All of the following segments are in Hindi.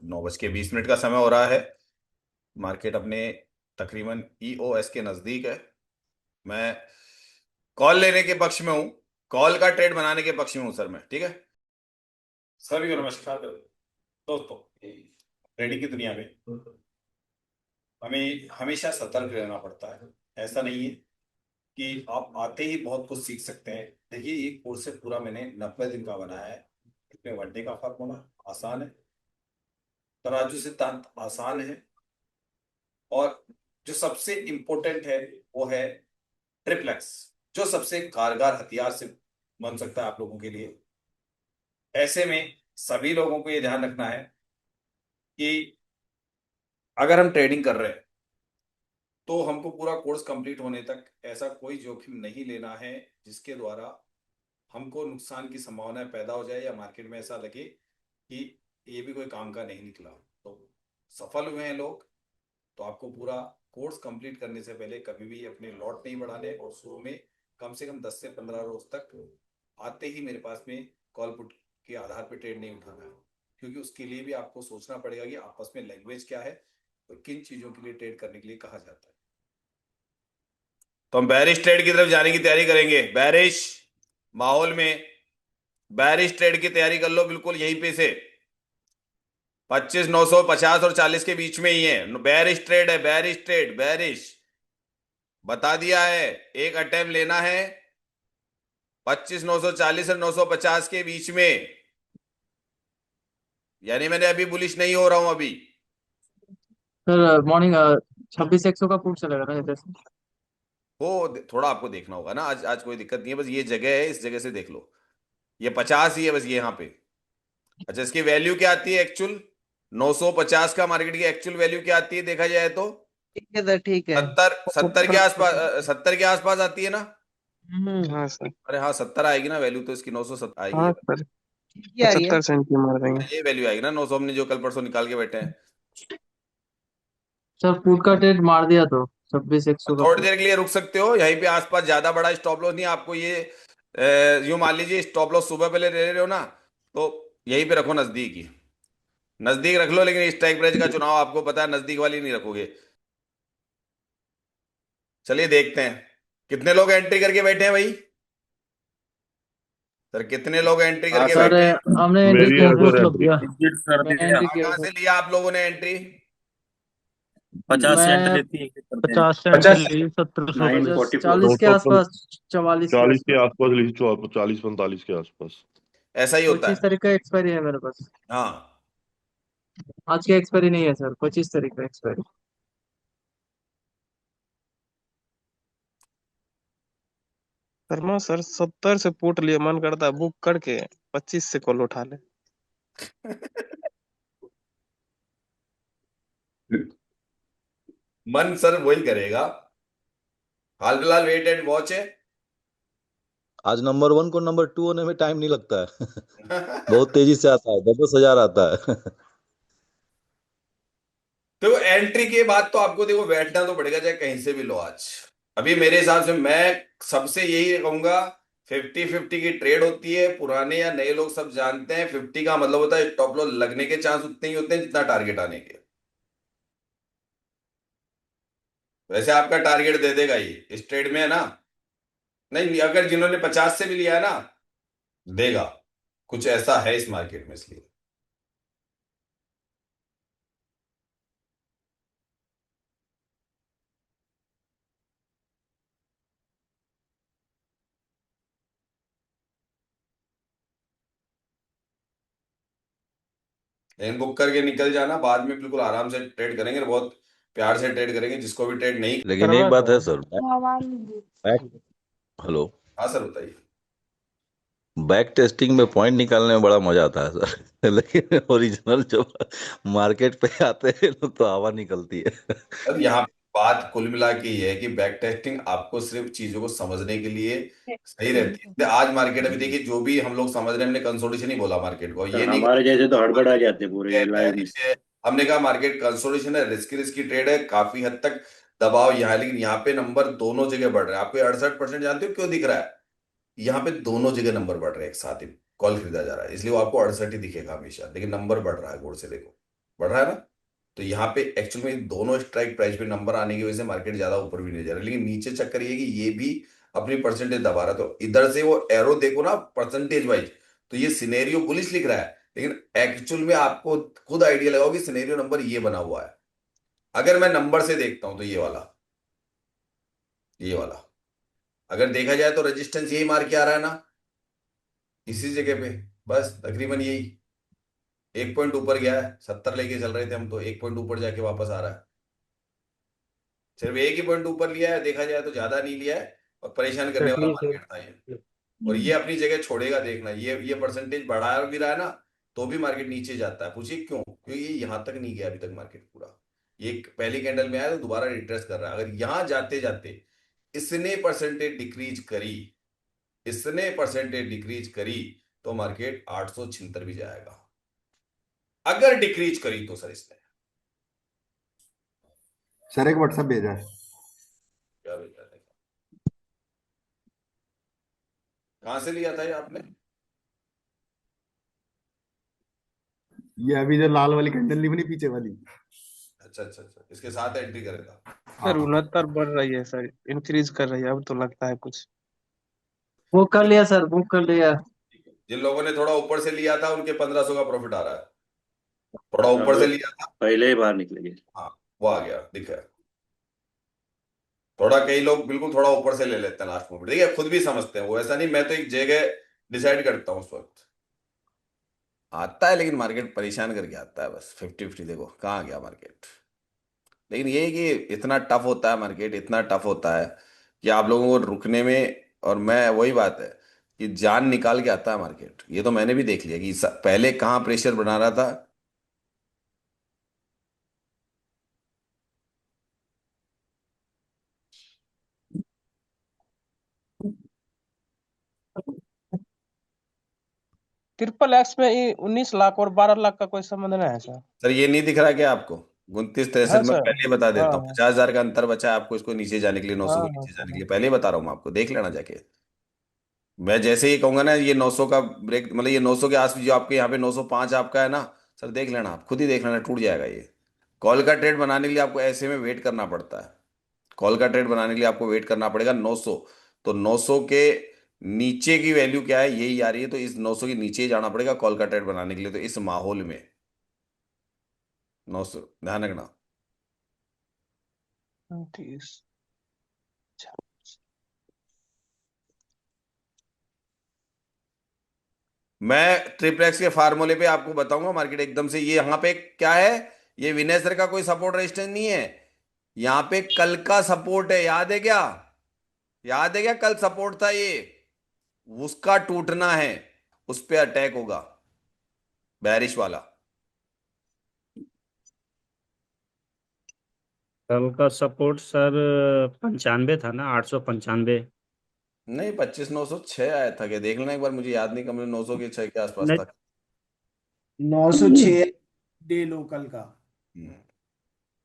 9:20 का समय हो रहा है। मार्केट अपने तकरीबन ईओएस के नजदीक है। मैं कॉल लेने के पक्ष में हूं, कॉल का ट्रेड बनाने के पक्ष में हूं सर मैं। ठीक है, सभी को नमस्कार दोस्तों। ट्रेडिंग की दुनिया में हमें हमेशा सतर्क रहना पड़ता है। ऐसा नहीं है कि आप आते ही बहुत कुछ सीख सकते हैं। देखिए, ये कोर्स पूरा मैंने 90 दिन का बनाया है। इसमें वनडे का फॉर्मूला आसान है, तराजू सिद्धांत आसान है, और जो सबसे इंपॉर्टेंट है वो है ट्रिप्लेक्स, जो सबसे कारगर हथियार से बन सकता है आप लोगों के लिए। ऐसे में सभी लोगों को ये ध्यान रखना है कि अगर हम ट्रेडिंग कर रहे हैं तो हमको पूरा कोर्स कंप्लीट होने तक ऐसा कोई जोखिम नहीं लेना है जिसके द्वारा हमको नुकसान की संभावना पैदा हो जाए या मार्केट में ऐसा लगे कि ये भी कोई काम का नहीं निकला। तो सफल हुए हैं लोग, तो आपको पूरा कोर्स कंप्लीट करने से पहले कभी भी अपने लॉट नहीं बढ़ाने, और शुरू में कम से कम 10 से 15 रोज तक आते ही मेरे पास में कॉल पुट के आधार पर ट्रेड नहीं उठाना है, क्योंकि उसके लिए भी आपको सोचना पड़ेगा कि आपस में लैंग्वेज क्या है और किन चीजों के लिए ट्रेड करने के लिए कहा जाता है। तो हम बैरिश ट्रेड की तरफ जाने की तैयारी करेंगे। बैरिश माहौल में बैरिश ट्रेड की तैयारी कर लो, बिल्कुल यहीं पे से 25,950 और 40 के बीच में ही है। बैरिश ट्रेड है, बैरिश ट्रेड, बैरिश बता दिया है। एक अटेम्प्ट लेना है 25,940 और 950 के बीच में, यानी मैंने अभी बुलिश नहीं हो रहा हूं अभी। सर मॉर्निंग 26 100 का पुट चलेगा ना जैसे। थोड़ा आपको देखना होगा ना। आज आज कोई दिक्कत नहीं है, बस ये जगह है, इस जगह से देख लो। ये 50 ही है बस, ये यहाँ पे। अच्छा, इसकी वैल्यू क्या आती है एक्चुअल? 950 का मार्केट की एक्चुअल वैल्यू क्या आती है देखा जाए तो? ठीक है सर, ठीक है। 70 के आसपास, 70 के आसपास आती है ना? हाँ सर। अरे हाँ, 70 आएगी ना वैल्यू, तो इसकी 970 आएगी। हाँ सर, क्या आ रही है? 75 सेंट की मार देंगे। ये वैल्यू आएगी ना 900, हमने जो कल परसों निकाल के बैठे हैं। सर पुट का ट्रेड मार दिया तो 26 100 का थोड़ी पुट। देर के लिए रुक सकते हो यहीं पे आसपास, ज्यादा बड़ा स्टॉप लॉस नहीं आपको ये। यूं मान लीजिए स्टॉप लॉस सुबह पहले ले रहे हो ना, तो यहीं पे रखो नजदीक ही। नजदीक रख लो, लेकिन स्ट्राइक प्राइस का चुनाव आपको पता है, नजदीक वाली नहीं रखोगे। चलिए देखते हैं कितने लोग एंट्री करके बैठे हैं भाई। सर कितने लोग एंट्री हाँ करके सर, सर बैठे हैं? हमने एंट्री मेरी किया है सर, सर मतलब एंट्री किया। एग्जिट कर मैंने दिया। एंट्री कहाँ किया कहाँ सर। से लिया आप लोगों ने एंट्री? 50 सेंट मैं लेती है एग्जिट करते हैं। 50 सेंट पचास ली, 1700 नाइन पचास फोर्टी फोर 40 के आसपास, 44 के 40 के आसपास। आसपास ली, 40 45 के आसपास। ऐसा ही होता 25 है। तारीख का एक्सपायरी है मेरे पास। हाँ, आज की एक्सपायरी नहीं है सर, 25 तारीख का एक्सपायरी। शर्मा सर 70 से पुट लिए, मन करता है बुक करके 25 से कॉल उठा ले। मन सर वही करेगा। हाल फिलहाल वेट एंड वॉच है। आज नंबर 1 को नंबर 2 होने में टाइम नहीं लगता है। बहुत तेजी से आता है, 10 10 हजार आता है। तो एंट्री के बाद तो आपको देखो बैठना तो पड़ेगा, चाहे कहीं से भी लो आज। अभी मेरे हिसाब से मैं सबसे यही कहूंगा, 50-50 की ट्रेड होती है। पुराने या नए लोग सब जानते हैं 50 का मतलब होता है स्टॉप लॉस लगने के चांस उतने ही होते हैं जितना टारगेट आने के। वैसे आपका टारगेट दे देगा ही इस ट्रेड में, है ना? नहीं, अगर जिन्होंने 50 से भी लिया है ना, देगा। कुछ ऐसा है इस मार्केट में, इसलिए। लेकिन बुक करके निकल जाना, बाद में बिल्कुल आराम से ट्रेड करेंगे, बहुत प्यार से ट्रेड करेंगे। जिसको भी ट्रेड नहीं। लेकिन एक शर्मा बात है सर, सर, बैक हेलो, हाँ सर, बताइए। बैक टेस्टिंग में पॉइंट निकालने में बड़ा मजा आता है सर। लेकिन ओरिजिनल जब मार्केट पे आते हैं तो हवा निकलती है। अब यहाँ बात कुल मिला के ये है कि बैक टेस्टिंग आपको सिर्फ चीजों को समझने के लिए सही रहती है। जैसे आज मार्केट, अभी देखिए जो भी हम लोग समझ रहे हैं, हमने कंसोलिडेशन ही बोला मार्केट को, सर ये नहीं हमारे जैसे तो कहा हड़बड़ा जाते पूरे लाइव में। bearish है। हमने कहा मार्केट कंसोलिडेशन है, रिस्की रिस्की ट्रेड है, काफी हद तक दबाव यहाँ है, लेकिन यहाँ पे नंबर दोनों जगह बढ़ रहे हैं। आपको 68% जानते हो क्यों दिख रहा है? यहाँ पे दोनों जगह नंबर बढ़ रहे हैं एक साथ ही। कॉल खरीदा जा रहा है, इसलिए वो आपको 68 ही दिखेगा हमेशा, लेकिन नंबर बढ़ रहा है, गौर से देखो। बढ़ रहा है ना। तो यहाँ पे एक्चुअल में दोनों स्ट्राइक प्राइस पे नंबर आने की वजह से मार्केट ज्यादा ऊपर भी नहीं जा रहा, लेकिन नीचे चक्कर ये है कि ये भी अपनी परसेंटेज दबा रहा है। तो इधर से वो एरो देखो ना परसेंटेज वाइज, तो ये सिनेरियो बुलिश लिख रहा है, लेकिन एक्चुअल में आपको खुद आइडिया लगाओ कि सिनेरियो नंबर ये बना हुआ है। अगर मैं नंबर से देखता हूं तो ये वाला अगर देखा जाए तो रेजिस्टेंस यही मार के आ रहा है ना, इसी जगह पे, बस तकरीबन यही। 1 पॉइंट ऊपर गया है, 70 लेके चल रहे थे हम, तो 1 पॉइंट ऊपर जाके वापस आ रहा है। सिर्फ एक ही पॉइंट ऊपर लिया है, देखा जाए तो ज्यादा नहीं लिया है, और परेशान करने वाला ठीक है। मार्केट था ये। और ये अपनी जगह छोड़ेगा, देखना, ये परसेंटेज बढ़ा भी रहा है ना, तो भी मार्केट नीचे जाता है। पूछिए क्यों? क्योंकि ये यहां तक नहीं गया अभी तक मार्केट पूरा। ये पहली कैंडल में आया तो दोबारा रिट्रेस कर रहा है। अगर यहां जाते जाते इसने परसेंटेज डिक्रीज करी, तो मार्केट 876 भी जाएगा। अगर डिक्रीज करी तो सर इसने सर एक व्हाट्सएप भेजा है। क्या भेजा था? कहां से लिया था ये आपने? ये अभी जो लाल वाली कैंडल नहीं बनी पीछे वाली। अच्छा अच्छा अच्छा, इसके साथ एंट्री करेगा। सर हाँ 69 बढ़ रही है सर, इंक्रीज कर रही है, अब तो लगता है कुछ। बुक कर लिया सर, बुक कर लिया। ठीक है, जिन लोगों ने थोड़ा ऊपर से लिया था उनके 1500 का प्रॉफिट आ रहा है। थोड़ा ऊपर से लिया था, पहले ही बाहर निकलेंगे। हाँ, वो आ गया, दिख रहा है। थोड़ा कई लोग बिल्कुल थोड़ा ऊपर से ले लेते हैं लास्ट मोमेंट, देखिए खुद भी समझते हैं वो, ऐसा नहीं, मैं तो एक जगह डिसाइड करता हूँ उस वक्त आता है, लेकिन मार्केट परेशान करके आता है बस। 50-50 देखो कहाँ गया मार्केट। लेकिन ये है कि इतना टफ होता है मार्केट, इतना टफ होता है कि आप लोगों को रुकने में, और मैं वही बात है कि जान निकाल के आता है मार्केट। ये तो मैंने भी देख लिया कि पहले कहाँ प्रेशर बना रहा था। ट्रिपल एक्स में ये 19 लाख और 12 लाख का कोई संबंध नहीं है सर। सर ये नहीं दिख रहा क्या आपको? 29-63 हाँ में सर। पहले ही बता देता हूँ, हाँ 50,000 का अंतर बचा है आपको इसको नीचे जाने के लिए, 900 हाँ को हाँ नीचे जाने के हाँ। लिए, पहले ही बता रहा हूँ मैं आपको, देख लेना जाके। मैं जैसे ही कहूंगा ना ये 900 का ब्रेक, मतलब ये 900 के आसपास जो आपके यहाँ पे 905 आपका है ना, सर देख लेना, आप खुद ही देख लेना, टूट जाएगा ये। कॉल का ट्रेड बनाने के लिए आपको ऐसे में वेट करना पड़ता है। कॉल का ट्रेड बनाने के लिए आपको वेट करना पड़ेगा 900। तो 900 के नीचे की वैल्यू क्या है, यही आ रही है, तो इस 900 के नीचे ही जाना पड़ेगा कॉल का ट्रेड बनाने के लिए। तो इस माहौल में 900 ध्यान रखना। ठीक। मैं ट्रिप्लेक्स के फार्मूले पे आपको बताऊंगा मार्केट एकदम से, ये यहाँ पे क्या है, ये विनय सर का कोई सपोर्ट रेजिस्टेंस नहीं है, यहाँ पे कल का सपोर्ट है, याद है क्या? याद है क्या कल सपोर्ट था ये? उसका टूटना है, उस पे अटैक होगा बैरिश वाला। कल का सपोर्ट सर 95 था ना, 895। नहीं, 25,906 आया था क्या? देख लेना एक बार, मुझे याद नहीं, कम 900 के 6 के आसपास नहीं, था। 906 डे लोकल का। हम्म।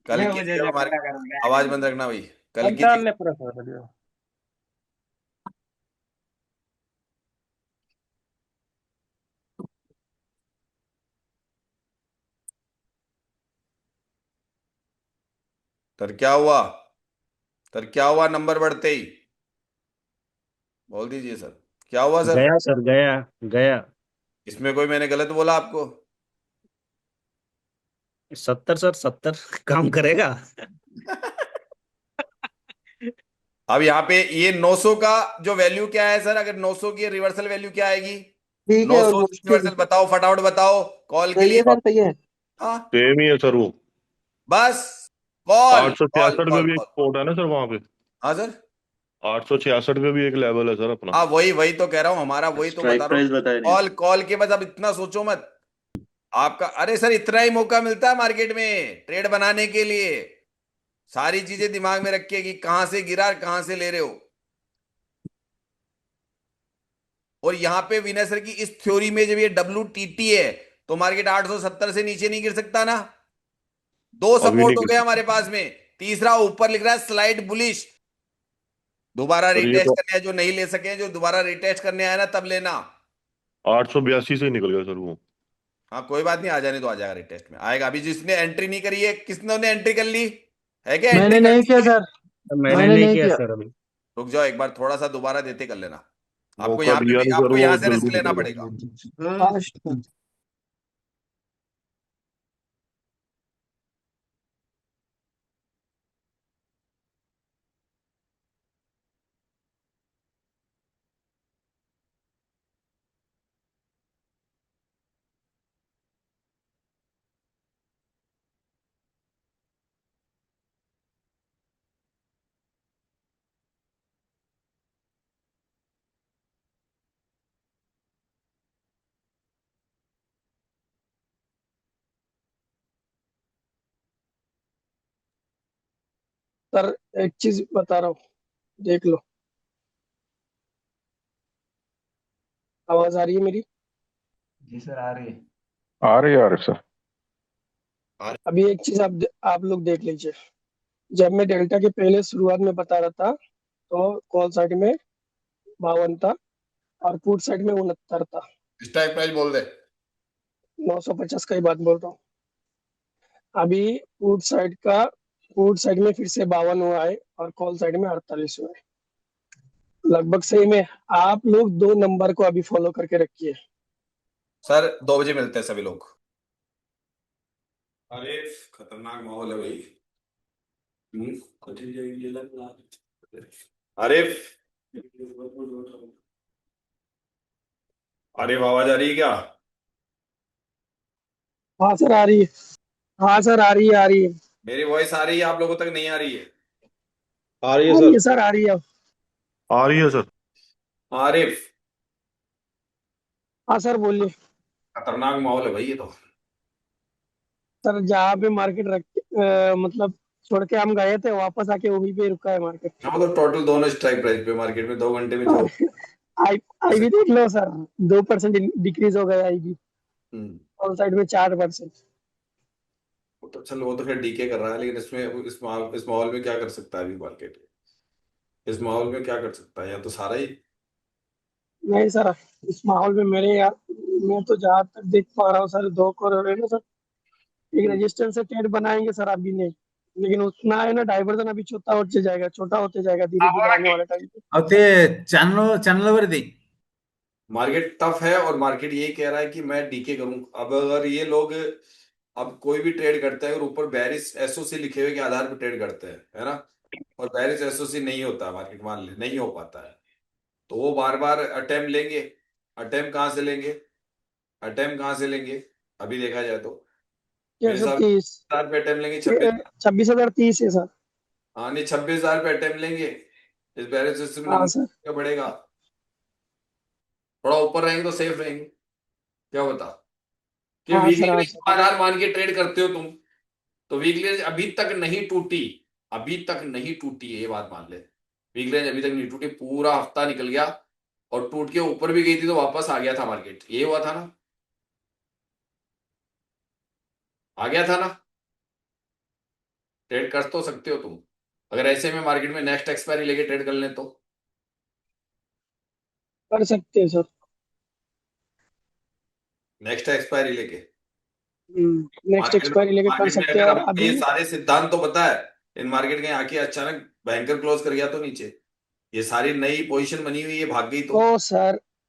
कल यह की मुझे थी जो हमारी, लगा लगा आवाज है। बंद रखना भाई, कल अब की थी। डालने पूरा कर दिया। सर क्या हुआ? सर क्या हुआ नंबर बढ़ते ही? बोल दीजिए सर, क्या हुआ सर? गया सर, गया गया। इसमें कोई मैंने गलत बोला आपको? 70 सर, 70 काम करेगा। अब यहाँ पे ये 900 का जो वैल्यू क्या है सर, अगर 900 की रिवर्सल वैल्यू क्या आएगी? ठीक है 900 ऑलमोस्ट रिवर्सल बताओ, फटाफट बताओ कॉल के सही लिए। है सर, सही है। हाँ, सेम ही है सर वो। बस कॉल आठ सौ कॉल छियासठ में कॉल भी एक कॉल। सपोर्ट है ना सर वहां पे। हाँ सर, 866 में भी एक लेवल है सर अपना। हाँ वही वही तो कह रहा हूँ, हमारा वही तो बता स्ट्राइक रहा हूँ। प्राइस बताया नहीं। कॉल कॉल के बाद अब इतना सोचो मत आपका। अरे सर इतना ही मौका मिलता है मार्केट में ट्रेड बनाने के लिए, सारी चीजें दिमाग में रखिए कि कहां से गिरा कहां से ले रहे हो। और यहां पे विनय सर की इस थ्योरी में जब ये WTT है, तो मार्केट 870 से नीचे नहीं गिर सकता ना। दो अभी नहीं सपोर्ट हो गए गिर हमारे पास में, तीसरा ऊपर लिख रहा है स्लाइड बुलिश। दोबारा सर, ये रिटेस्ट तो करने हैं, जो नहीं ले सके, जो दोबारा रिटेस्ट करने आया ना तब लेना। 882 से ही निकल गया सर वो। हाँ कोई बात नहीं, आ जाने तो आ जाएगा रिटेस्ट में आएगा। अभी जिसने एंट्री नहीं करी है, किसने उन्हें एंट्री कर ली है क्या? मैंने एंट्री नहीं कर किया दी है? सर। मैंने मैंने नहीं नहीं किया किया। सर अभी। रुक जाओ एक बार, थोड़ा सा दोबारा देते कर लेना। आपको मौका यहाँ पे दिया भी, नहीं सर, आपको वो यहाँ से रिस्क जल्दी लेना निकल पड़ेगा। फास्ट। सर एक चीज बता रहा हूँ, देख लो। आवाज आ रही है मेरी? जी सर आ रही है। आ रही है सर। अभी एक चीज आप लोग देख लीजिए। जब मैं डेल्टा के पहले शुरुआत में बता रहा था, तो कॉल साइड में 52 था और पुट साइड में 69 था। स्ट्राइक प्राइस बोल दे। 950 का ही बात बोल रहा हूँ। अभी पुट साइड में फिर से 52 हुआ है और कॉल साइड में 48 हुआ है। लगभग सही में आप लोग 2 नंबर को अभी फॉलो करके रखिए। सर 2 बजे मिलते हैं सभी लोग। अरे खतरनाक माहौल है भाई। कठिन जाएगी ये लग रहा है। अरे अरे आवाज आ रही है क्या? हाँ सर आ रही है। हाँ सर आ रही है, आ रही है। मेरी वॉइस आ रही है, आप लोगों तक नहीं आ रही है? आ रही है आ रही सर। है सर, आ रही है। आ रही है सर। आरिफ, हाँ सर बोलिए। खतरनाक माहौल है भाई ये तो। सर जहाँ पे मार्केट मतलब छोड़ के हम गए थे, वापस आके वहीं पे रुका है मार्केट। हाँ तो टोटल दोनों स्ट्राइक प्राइस पे मार्केट में 2 घंटे में जो। आई आई भी देख लो सर, 2% डिक्रीज हो गया आई भी। हम्म। ऑन साइड में 4%। वो तो चल, वो तो खैर डीके कर रहा है, लेकिन इसमें इस माहौल में क्या कर सकता है अभी मार्केट? इस माहौल में क्या कर सकता है? या तो सारा ही। नहीं सर, इस माहौल में मेरे यार, मैं तो जहाँ तक देख पा रहा हूँ सर, 2 करोड़ है ना सर। एक रेजिस्टेंस से ट्रेड बनाएंगे सर अभी नहीं, लेकिन उतना है ना डाइवर्जन अभी छोटा होते जाएगा धीरे धीरे आने वाले टाइम पे। अब ते चॅनलवर दे. मार्केट टफ है और मार्केट यही कह रहा है कि मैं डीके करूं। अब अगर ये लोग, अब कोई भी ट्रेड करता है और ऊपर बेरिश एसओसी लिखे हुए के आधार पर ट्रेड करते हैं, है ना? और बेरिश एसओसी नहीं होता मार्केट, मान ले नहीं हो पाता है, तो वो बार बार अटेम्प्ट लेंगे। अटेम्प्ट कहाँ से लेंगे? अटेम्प्ट कहाँ से लेंगे? अभी देखा जाए तो छह मेरे सौ हिसाब से तीस 20,000 पे अटेम्प्ट लेंगे, 26। 26,030 है सर। हाँ नहीं, 26,000 पे अटेम्प्ट लेंगे। इस बैरेज सिस्टम हाँ नंबर सर। क्या बढ़ेगा? थोड़ा ऊपर रहेंगे तो सेफ रहेंगे। क्या बता कि हाँ वीकली सर। हाँ रेंज सर। 5,000 मान के ट्रेड करते हो तुम, तो वीकली रेंज अभी तक नहीं टूटी। अभी तक नहीं टूटी है, ये बात मान ले। वीकली रेंज अभी तक नहीं टूटी, पूरा हफ्ता निकल गया और टूट के ऊपर भी गई थी तो वापस आ गया था मार्केट। ये हुआ था ना? आ गया था ना? ट्रेड कर तो सकते हो तुम, अगर ऐसे में मार्केट में नेक्स्ट एक्सपायरी लेके ट्रेड कर लें तो। कर सकते हैं सर। नेक्स्ट एक्सपायरी लेके नेक्स्ट एक्सपायरी लेके कर मार्केट में सकते हैं। अगर और हम, अभी ये सारे सिद्धांत तो पता है, इन मार्केट के आके अचानक भयंकर क्लोज कर गया तो नीचे, ये सारी नई पोजीशन बनी हुई है, भाग गई तो। तो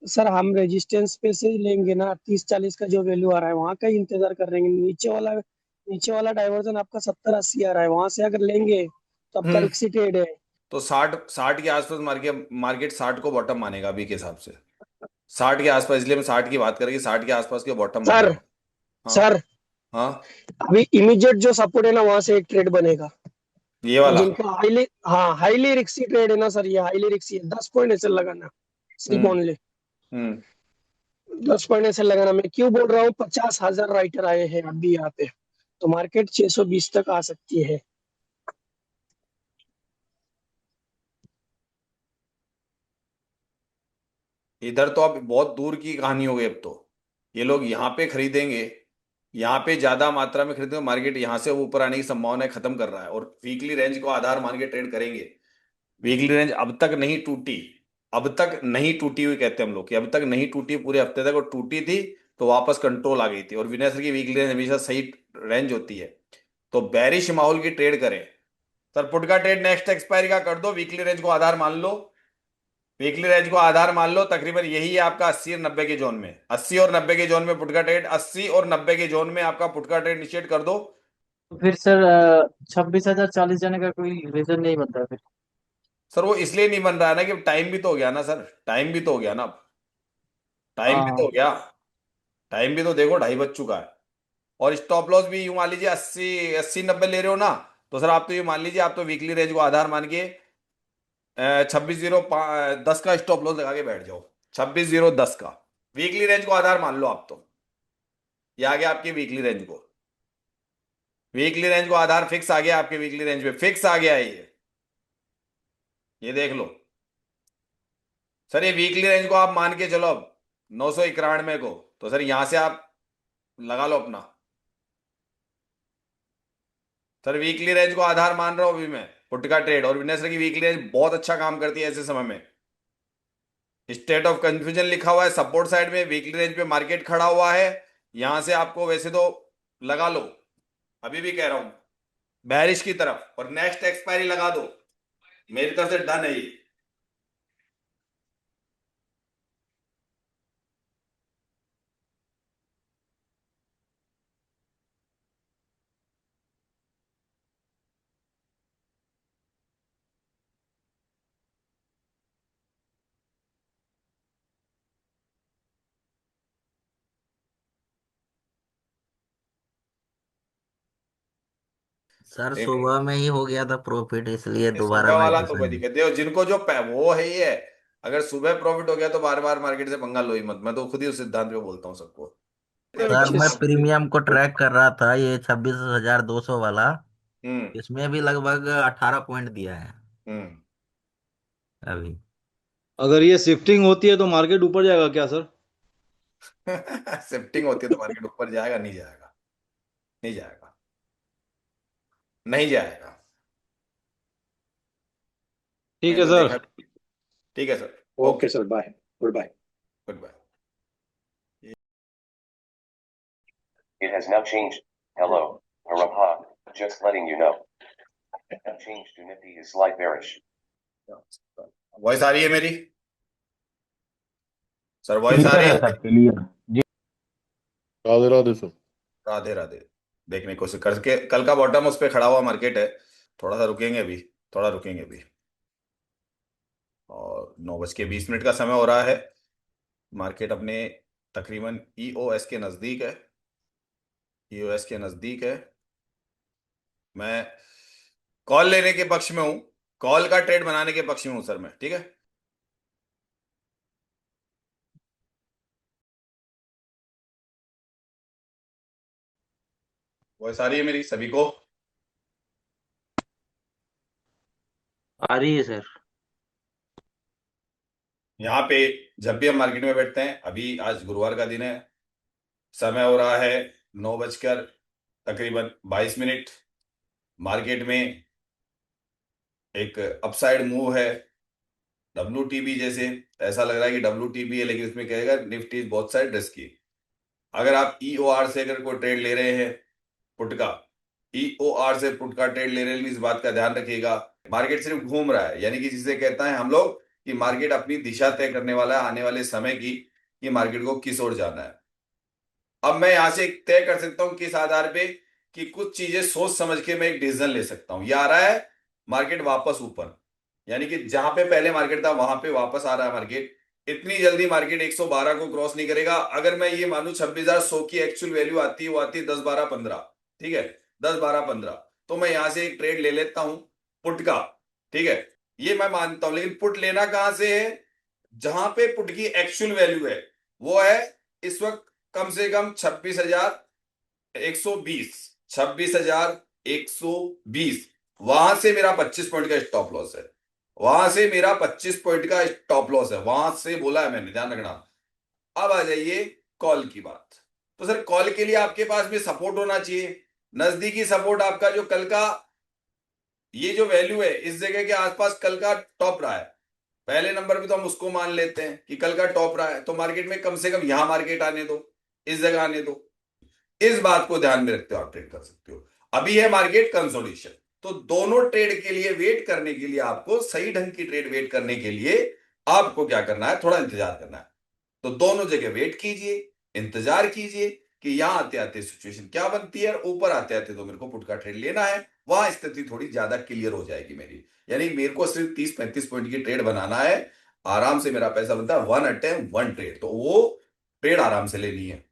सर हम रेजिस्टेंस पे से ही लेंगे ना। 30-40 का जो वैल्यू आ रहा है वहां का ही इंतजार कर रहे हैं। नीचे वाला डाइवर्जन आपका 70-80 आ रहा है, वहां से अगर लेंगे तो आपका हम्म। रिक्सी ट्रेड है। तो 60 के आसपास मार्केट मार्केट 60 को बॉटम मानेगा अभी के हिसाब से। 60 के आसपास, इसलिए हम 60 की बात करेंगे, 60 के आसपास के बॉटम सर मानेगा। हाँ। सर हाँ। अभी इमीडिएट जो सपोर्ट है ना, वहां से एक ट्रेड बनेगा। ये वाला। जिनका हाईली रिक्सी ट्रेड है ना सर, ये हाईली रिक्सी है। 10 पॉइंट ऐसे लगाना सिर्फ हम्म। ओनली। हम्म। 10 पॉइंट ऐसे लगाना। मैं क्यों बोल रहा हूँ, 50,000 राइटर आए हैं अभी यहाँ पे, तो मार्केट 620 तक आ सकती है। इधर तो अब बहुत दूर की कहानी हो गई। अब तो ये लोग यहाँ पे खरीदेंगे, यहाँ पे ज्यादा मात्रा में खरीदेंगे, मार्केट यहाँ से ऊपर आने की संभावना खत्म कर रहा है और वीकली रेंज को आधार मान के ट्रेड करेंगे। वीकली रेंज अब तक नहीं टूटी, अब तक नहीं टूटी हुई कहते हैं हम लोग कि अब तक नहीं टूटी पूरे हफ्ते तक, और टूटी थी तो वापस कंट्रोल आ गई थी, और विनय सर की वीकली रेंज हमेशा सही रेंज होती है। तो बेरिश माहौल की ट्रेड करें सर, पुट का ट्रेड नेक्स्ट एक्सपायरी का कर दो, वीकली रेंज को आधार मान लो, वीकली रेंज को आधार मान लो, तकरीबन यही है आपका 80 और 90 के जोन में, 80 और 90 के जोन में पुट का ट्रेड, 80 और 90 के जोन में आपका पुट का ट्रेड निश्चित कर दो। तो फिर सर 26,000 40 जाने का कोई रीजन नहीं बनता फिर? सर वो इसलिए नहीं बन रहा है ना कि टाइम भी तो हो गया ना सर, टाइम भी तो हो गया ना, अब टाइम भी तो हाँ। हो गया, टाइम भी तो देखो 2:30 बज चुका है। और स्टॉप लॉस भी यूं मान लीजिए 80 80 90 ले रहे हो ना, तो सर आप तो ये मान लीजिए, आप तो वीकली रेंज को आधार मान के 26,010 का स्टॉप लॉस लगा के बैठ जाओ, 26,010 का वीकली रेंज को आधार मान लो आप तो। ये आ गया आपकी वीकली रेंज को, वीकली रेंज को आधार फिक्स आ गया आपके वीकली रेंज पे, फिक्स आ गया है ये देख लो सर, ये वीकली रेंज को आप मान के चलो अब 991 को, तो सर यहां से आप लगा लो अपना, सर वीकली रेंज को आधार मान रहा हूं अभी मैं पुट का ट्रेड, और विनय सर की वीकली रेंज बहुत अच्छा काम करती है ऐसे समय में। स्टेट ऑफ कंफ्यूजन लिखा हुआ है सपोर्ट साइड में, वीकली रेंज पे मार्केट खड़ा हुआ है, यहां से आपको वैसे तो लगा लो, अभी भी कह रहा हूं बेरिश की तरफ, और नेक्स्ट एक्सपायरी लगा दो, मेरी तरफ से डन है ये। सर एक सुबह में ही हो गया था प्रॉफिट, इसलिए दोबारा सुबह मैं वाला तो घुसा कोई नहीं। दिक्कत नहीं, और जिनको जो वो है ही है, अगर सुबह प्रॉफिट हो गया तो बार बार मार्केट से पंगा लो ही मत, मैं तो खुद ही उस सिद्धांत पे बोलता हूँ सबको। सर अच्छे मैं से प्रीमियम को ट्रैक कर रहा था, ये 26,200 वाला, हम्म इसमें भी लगभग 18 पॉइंट दिया है हम्म अभी। अगर ये शिफ्टिंग होती है तो मार्केट ऊपर जाएगा क्या सर? शिफ्टिंग होती है तो मार्केट ऊपर जाएगा? नहीं जाएगा, नहीं जाएगा, नहीं जाएगा, ठीक मैंने है तो सर। देखा। ठीक है sir, okay okay, sir, bye, good bye. Good bye. It has now changed. Hello, Araha, just letting you know. Change to Nifty is slight bearish. Voice आ रही है मेरी सर, वॉइस आ रही है? क्लियर जी। राधे राधे सर। राधे राधे। देखने की कोशिश करके, कल का बॉटम उस पर खड़ा हुआ मार्केट है, थोड़ा सा रुकेंगे अभी, थोड़ा रुकेंगे अभी, और 9:20 का समय हो रहा है, मार्केट अपने तकरीबन ईओएस के नजदीक है, ईओएस के नजदीक है। मैं कॉल लेने के पक्ष में हूं, कॉल का ट्रेड बनाने के पक्ष में हूं सर मैं, ठीक है। वॉइस आ रही है मेरी सभी को? आ रही है सर। यहाँ पे जब भी हम मार्केट में बैठते हैं, अभी आज गुरुवार का दिन है, समय हो रहा है 9:22, मार्केट में एक अपसाइड मूव है, WTB जैसे, ऐसा लग रहा है कि WTB है, लेकिन इसमें कहेगा Nifty is both side risky. अगर आप EOR से अगर कोई ट्रेड ले रहे हैं पुट का, EOR से पुट का ट्रेड ले रहे हैं, इस बात का ध्यान रखिएगा, मार्केट सिर्फ घूम रहा है, यानी कि जिसे कहता है हम लोग कि मार्केट अपनी दिशा तय करने वाला है आने वाले समय की, कि मार्केट को किस ओर जाना है। अब मैं यहां से तय कर सकता हूं किस आधार पे, कि कुछ चीजें सोच समझ के मैं एक डिसीजन ले सकता हूं। ये आ रहा है मार्केट वापस ऊपर, यानी कि जहां पे पहले मार्केट था वहां पे वापस आ रहा है मार्केट, इतनी जल्दी मार्केट 112 को क्रॉस नहीं करेगा। अगर मैं ये मानूं 26,100 की एक्चुअल वैल्यू आती है, वो आती है 10 12 15, ठीक है, 10 12 15, तो मैं यहां से एक ट्रेड ले लेता हूं पुट का, ठीक है, ये मैं मानता हूं। लेकिन पुट लेना कहां से है? जहां पे पुट की एक्चुअल वैल्यू है वो है इस वक्त कम से कम 26,120, 26,120, वहां से मेरा 25 पॉइंट का स्टॉप लॉस है, वहां से मेरा 25 पॉइंट का स्टॉप लॉस है, वहां से बोला है मैंने, ध्यान रखना। अब आ जाइए कॉल की बात। तो सर कॉल के लिए आपके पास भी सपोर्ट होना चाहिए, नजदीकी सपोर्ट आपका जो कल का ये जो वैल्यू है इस जगह के आसपास कल का टॉप रहा है, पहले नंबर पे तो हम उसको मान लेते हैं कि कल का टॉप रहा है, तो मार्केट में कम से कम यहां मार्केट आने दो, इस जगह आने दो। इस बात को ध्यान में रखते हो आप ट्रेड कर सकते हो। अभी है मार्केट कंसोलिडेशन, तो दोनों ट्रेड के लिए वेट करने के लिए आपको, सही ढंग की ट्रेड वेट करने के लिए आपको क्या करना है, थोड़ा इंतजार करना है। तो दोनों जगह वेट कीजिए, इंतजार कीजिए कि यहां आते आते सिचुएशन क्या बनती है, और ऊपर आते आते तो मेरे को पुट का ट्रेड लेना है, वहां स्थिति थोड़ी ज्यादा क्लियर हो जाएगी मेरी। यानी मेरे को सिर्फ 30-35 पॉइंट की ट्रेड बनाना है, आराम से मेरा पैसा बनता है, वन अटेम्प्ट वन ट्रेड, तो वो ट्रेड आराम से लेनी है।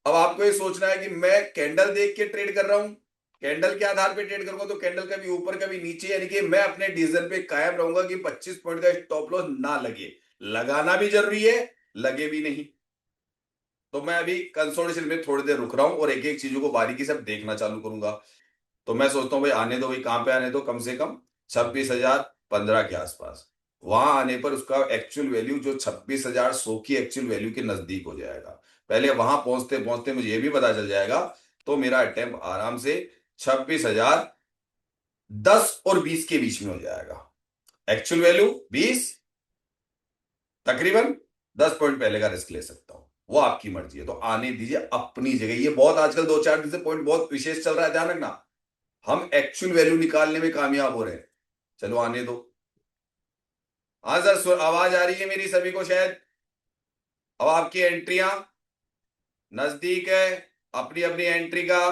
अब आपको ये सोचना है कि मैं कैंडल देख के ट्रेड कर रहा हूं, कैंडल के आधार पे ट्रेड करूंगा, तो कैंडल कभी ऊपर कभी नीचे, यानी कि मैं अपने डिसीजन पे कायम रहूंगा कि 25 पॉइंट का स्टॉप लॉस ना लगे। लगाना भी जरूरी है, लगे भी नहीं। तो मैं अभी कंसोलिडेशन में थोड़ी देर रुक रहा हूं और एक एक चीजों को बारीकी से अब देखना चालू करूंगा। तो मैं सोचता हूँ भाई आने दो, भाई कहां पे आने दो, कम से कम 26,015 के आसपास। वहां आने पर उसका एक्चुअल वैल्यू जो 26,100 की एक्चुअल वैल्यू के नजदीक हो जाएगा। पहले वहां पहुंचते पहुंचते मुझे ये भी पता चल जाएगा, तो मेरा अटेम्प्ट आराम से 26,010 और 20 के बीच में हो जाएगा। एक्चुअल वैल्यू 20, तकरीबन 10 पॉइंट पहले का रिस्क ले सकता हूं, वो आपकी मर्जी है। तो आने दीजिए अपनी जगह। ये बहुत आजकल 2-4 दिन से पॉइंट बहुत विशेष चल रहा है, ध्यान रखना। हम एक्चुअल वैल्यू निकालने में कामयाब हो रहे हैं। चलो आने दो। हाँ सर, आवाज आ रही है मेरी सभी को शायद। अब आपकी एंट्रियां नजदीक है अपनी अपनी एंट्री का।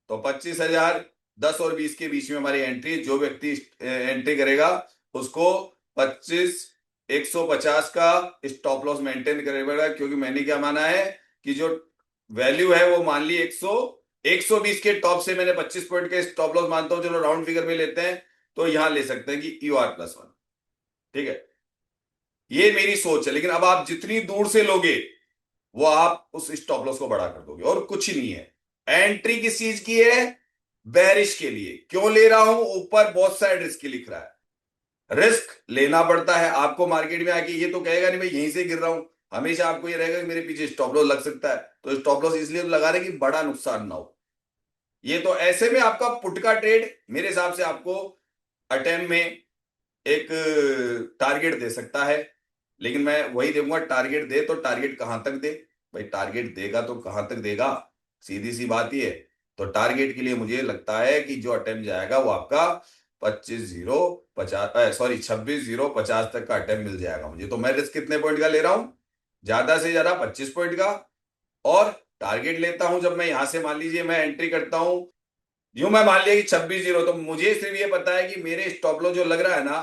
तो 25,010 और 20 के बीच में हमारी एंट्री, जो व्यक्ति एंट्री करेगा उसको 25,150 का स्टॉप लॉस मेंटेन करेगा, क्योंकि मैंने क्या माना है कि जो वैल्यू है वो मान ली 120 के टॉप से मैंने 25 पॉइंट के स्टॉप लॉस मानता हूं। चलो राउंड फिगर में लेते हैं, तो यहां ले सकते हैं कि UR+1। ठीक है, ये मेरी सोच है। लेकिन अब आप जितनी दूर से लोगे वो आप उस स्टॉप लॉस को बड़ा कर दोगे, और कुछ ही नहीं है। एंट्री किस चीज की है, बेरिश के लिए। क्यों ले रहा हूं, ऊपर बहुत साइड रिस्क लिख रहा है। रिस्क लेना पड़ता है आपको। मार्केट में आके ये तो कहेगा नहीं भाई यहीं से गिर रहा हूं, हमेशा आपको ये रहेगा कि मेरे पीछे स्टॉप लॉस लग सकता है। तो स्टॉप लॉस इसलिए तो लगा रहे कि बड़ा नुकसान ना हो। ये तो ऐसे में आपका पुट का ट्रेड मेरे हिसाब से आपको अटेम्प में एक टारगेट दे सकता है। लेकिन मैं वही देखूंगा, टारगेट दे तो टारगेट कहां तक दे। भाई टारगेट देगा तो कहां तक देगा, सीधी सी बात ही है। तो टारगेट के लिए मुझे लगता है कि जो अटेम्प्ट जाएगा वो आपका 25,050, सॉरी 26,050 तक का अटेम्प्ट मिल जाएगा मुझे। तो मैं रिस्क कितने पॉइंट का ले रहा हूं, ज्यादा से ज्यादा 25 पॉइंट का। और टारगेट लेता हूं, जब मैं यहां से मान लीजिए मैं एंट्री करता हूं, यूं मैं मान लिया कि 26,0, तो मुझे सिर्फ ये पता है कि मेरे स्टॉप लॉस जो लग रहा है ना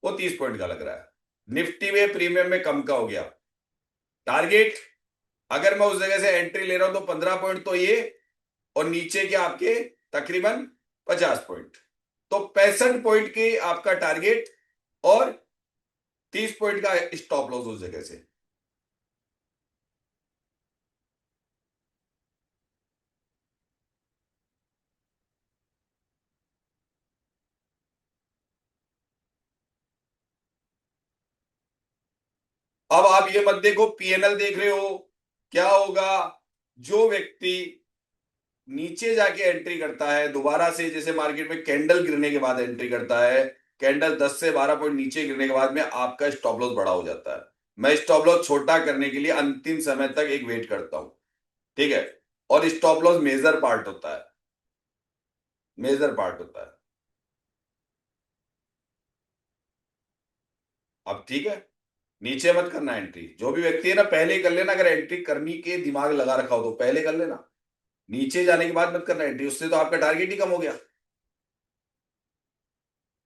वो 30 पॉइंट का लग रहा है। निफ्टी में प्रीमियम में कम का हो गया। टारगेट अगर मैं उस जगह से एंट्री ले रहा हूं तो 15 पॉइंट तो ये, और नीचे के आपके तकरीबन 50 पॉइंट, तो 65 पॉइंट के आपका टारगेट और 30 पॉइंट का स्टॉप लॉस उस जगह से। अब आप ये मत देखो पीएनएल देख रहे हो, क्या होगा जो व्यक्ति नीचे जाके एंट्री करता है दोबारा से, जैसे मार्केट में कैंडल गिरने के बाद एंट्री करता है, कैंडल 10 से 12 पॉइंट नीचे गिरने के बाद में आपका स्टॉप लॉस बड़ा हो जाता है। मैं स्टॉप लॉस छोटा करने के लिए अंतिम समय तक एक वेट करता हूं। ठीक है, और स्टॉप लॉस मेजर पार्ट होता है, मेजर पार्ट होता है। अब ठीक है, नीचे मत करना एंट्री। जो भी व्यक्ति है ना, पहले ही कर लेना। अगर एंट्री करनी के दिमाग लगा रखा हो तो पहले कर लेना, नीचे जाने के बाद मत करना एंट्री, उससे तो आपका टारगेट ही कम हो गया।